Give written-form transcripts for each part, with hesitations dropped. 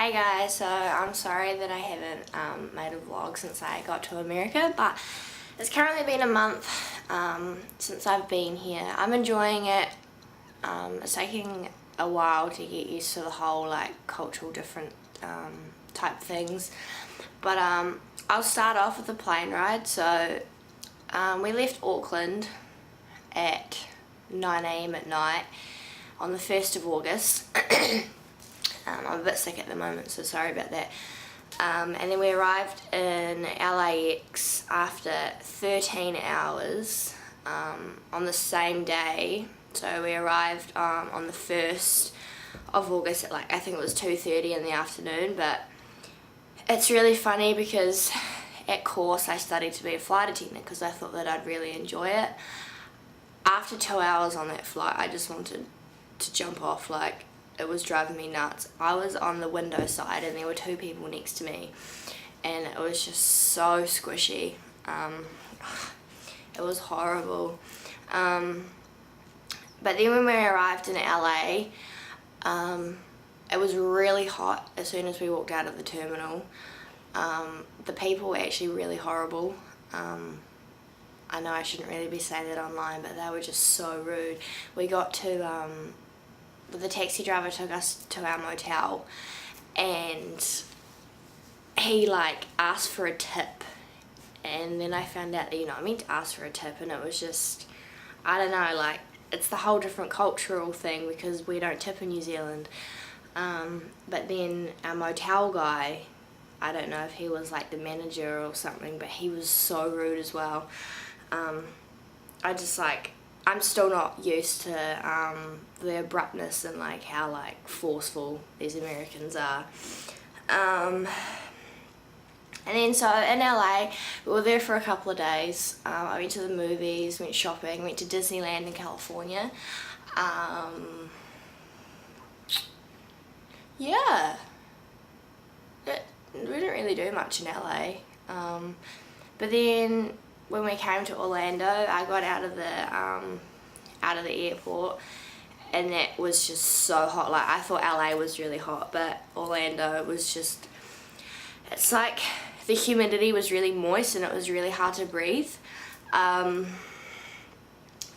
Hey guys, so I'm sorry that I haven't made a vlog since I got to America, but it's currently been a month since I've been here. I'm enjoying it. It's taking a while to get used to the whole like cultural different type things, but I'll start off with the plane ride. So we left Auckland at 9 AM at night on the 1st of August. I'm a bit sick at the moment, so sorry about that. And then we arrived in LAX after 13 hours on the same day. So we arrived on the 1st of August at I think it was 2:30 in the afternoon. But it's really funny because at course I studied to be a flight attendant because I thought that I'd really enjoy it. After 2 hours on that flight, I just wanted to jump off. It was driving me nuts. I was on the window side and there were two people next to me and it was just so squishy. It was horrible. But then when we arrived in LA, it was really hot as soon as we walked out of the terminal. The people were actually really horrible. I know I shouldn't really be saying that online, but they were just so rude. We got to the taxi driver took us to our motel and he asked for a tip, and then I found out that I meant to ask for a tip, and it was just, I don't know, it's the whole different cultural thing because we don't tip in New Zealand. But then our motel guy, I don't know if he was the manager or something, but he was so rude as well. I'm still not used to the abruptness and how forceful these Americans are. And then so in LA, we were there for a couple of days. I went to the movies, went shopping, went to Disneyland in California. Yeah, we didn't really do much in LA. But then when we came to Orlando, I got out of the airport, and that was just so hot. I thought LA was really hot, but Orlando was just, it's the humidity was really moist and it was really hard to breathe. But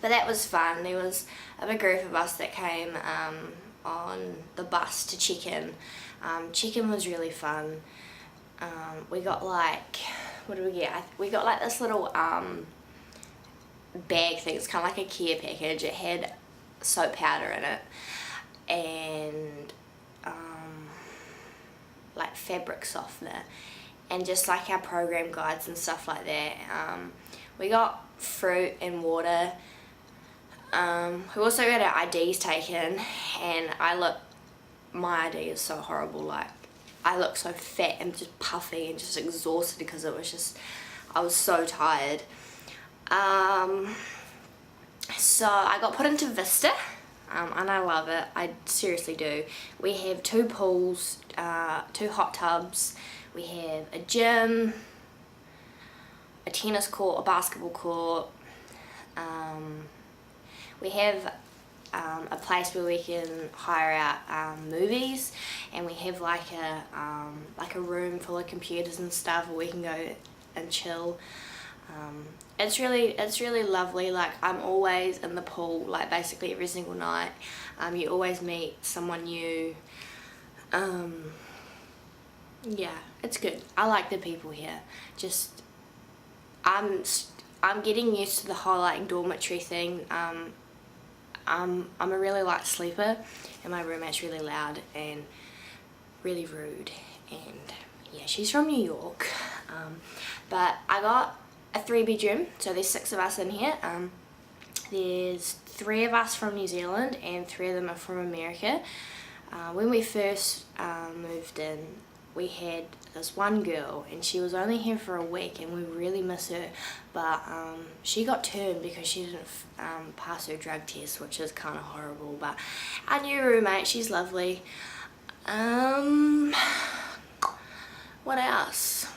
that was fun. There was a big group of us that came on the bus to check-in. Check-in was really fun. We got what did we get? We got this little bag thing. It's kind of like a care package. It had soap powder in it and fabric softener and just our program guides and stuff like that. We got fruit and water. We also got our IDs taken, and my ID is so horrible. I look so fat and just puffy and just exhausted because it was just, I was so tired. So I got put into Vista, and I love it. I seriously do. We have 2 pools, 2 hot tubs. We have a gym, a tennis court, a basketball court. We have a place where we can hire out movies, and we have a room full of computers and stuff where we can go and chill. It's really lovely. I'm always in the pool basically every single night. You always meet someone new. Yeah, it's good. I like the people here. Just I'm getting used to the whole dormitory thing. I'm a really light sleeper, and my roommate's really loud and really rude, and yeah, she's from New York. But I got a 3-bedroom, so there's 6 of us in here. There's 3 of us from New Zealand and 3 of them are from America. When we first moved in, we had this one girl, and she was only here for a week, and we really miss her, but she got turned because she didn't pass her drug test, which is kind of horrible. But our new roommate, she's lovely. What else?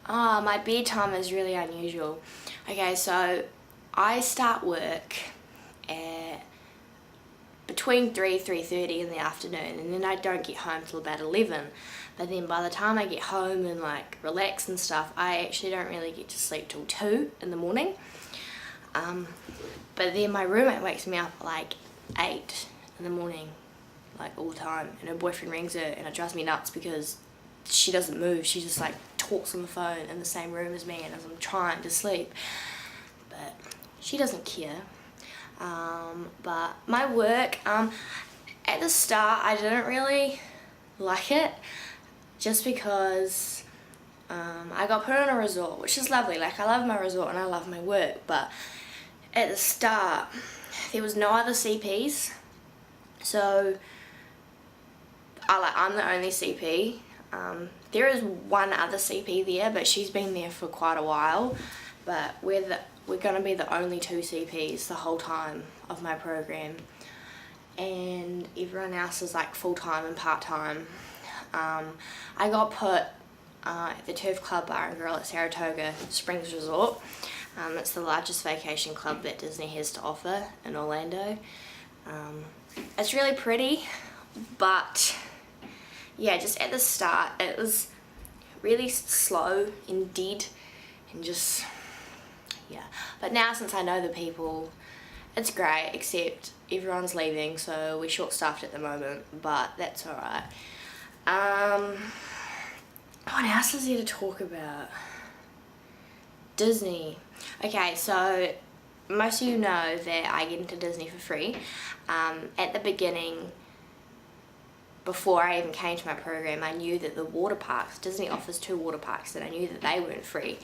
Oh, my bedtime is really unusual. Okay, so I start work at between 3:30 in the afternoon, and then I don't get home till about 11. But then by the time I get home and like relax and stuff, I actually don't really get to sleep till 2 in the morning. But then my roommate wakes me up at like 8 in the morning, like all the time, and her boyfriend rings her, and it drives me nuts because she doesn't move. She just like talks on the phone in the same room as me, and as I'm trying to sleep, but she doesn't care. But my work, at the start I didn't really like it, just because I got put on a resort, which is lovely. Like, I love my resort and I love my work, but at the start there was no other CPs, so I'm the only CP. There is one other CP there, but she's been there for quite a while, but we're going to be the only 2 CPs the whole time of my program, and everyone else is like full-time and part-time. I got put at the Turf Club Bar and Grill at Saratoga Springs Resort. It's the largest vacation club that Disney has to offer in Orlando. It's really pretty, but yeah, just at the start it was really slow and dead, and just, yeah. But now, since I know the people, it's great, except everyone's leaving, so we're short-staffed at the moment, but that's alright. What else is there to talk about? Disney. Okay, so most of you know that I get into Disney for free. At the beginning, before I even came to my program, I knew that the water parks, Disney offers 2 water parks, and I knew that they weren't free.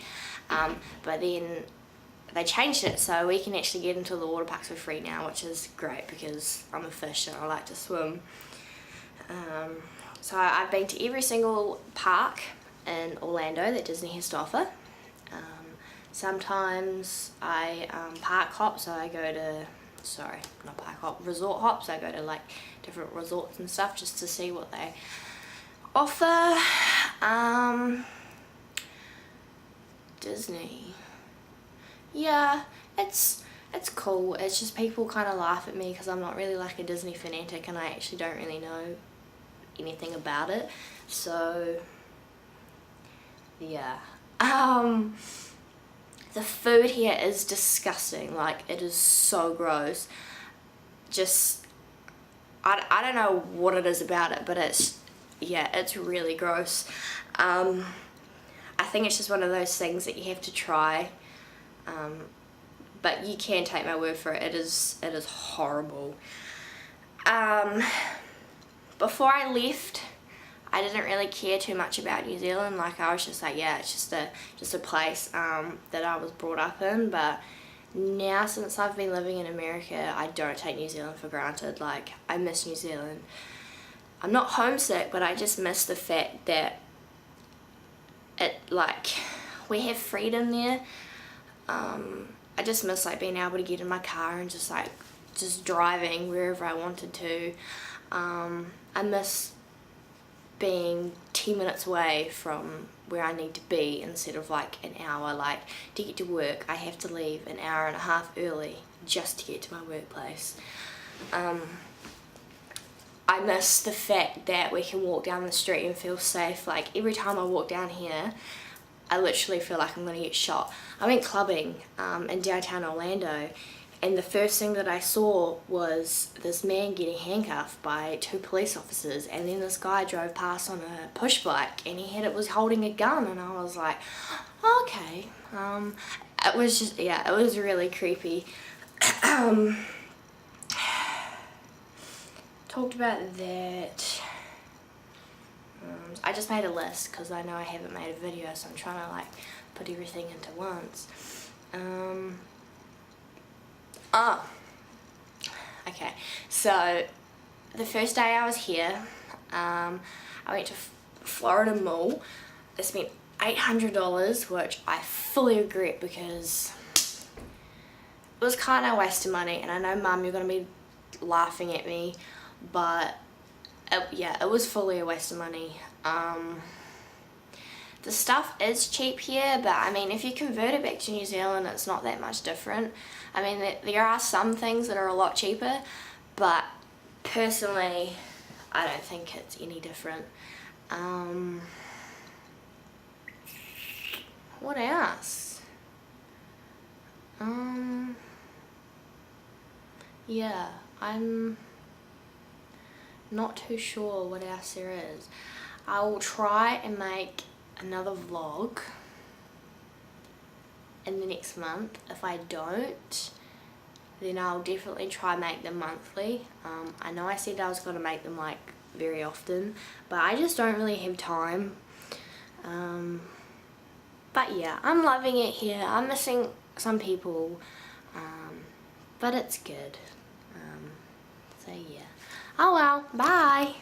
But then they changed it, so we can actually get into the water parks for free now, which is great because I'm a fish and I like to swim. So I've been to every single park in Orlando that Disney has to offer. Sometimes I park hop, so I go to, sorry, not park hop, resort hop, so I go to like different resorts and stuff just to see what they offer. Disney, yeah, it's cool. It's just people kind of laugh at me because I'm not really like a Disney fanatic, and I actually don't really know anything about it, so yeah. The food here is disgusting. Like, it is so gross. Just, I don't know what it is about it, but it's really gross. I think it's just one of those things that you have to try, but you can take my word for it. It is horrible. Before I left, I didn't really care too much about New Zealand. Like, I was just like, yeah, it's just a place that I was brought up in. But now, since I've been living in America, I don't take New Zealand for granted. Like, I miss New Zealand. I'm not homesick, but I just miss the fact that we have freedom there. I just miss like being able to get in my car and just driving wherever I wanted to. I miss being 10 minutes away from where I need to be instead of like an hour. Like, to get to work, I have to leave an hour and a half early just to get to my workplace. I miss the fact that we can walk down the street and feel safe. Like, every time I walk down here, I literally feel like I'm going to get shot. I went clubbing in downtown Orlando, and the first thing that I saw was this man getting handcuffed by 2 police officers, and then this guy drove past on a push bike, and he was holding a gun, and I was like, oh, okay. It was just, yeah, it was really creepy. Talked about that. I just made a list because I know I haven't made a video, so I'm trying to like put everything into once. Okay, so the first day I was here, I went to Florida Mall. I spent $800, which I fully regret because it was kind of a waste of money, and I know, Mum, you're going to be laughing at me, but it was fully a waste of money. The stuff is cheap here, but I mean, if you convert it back to New Zealand, it's not that much different. I mean, there are some things that are a lot cheaper, but personally, I don't think it's any different. What else? Yeah, I'm not too sure what else there is. I will try and make another vlog in the next month. If I don't, then I'll definitely try and make them monthly. I know I said I was going to make them like very often, but I just don't really have time. But yeah, I'm loving it here. I'm missing some people, but it's good. So yeah. Oh well, bye!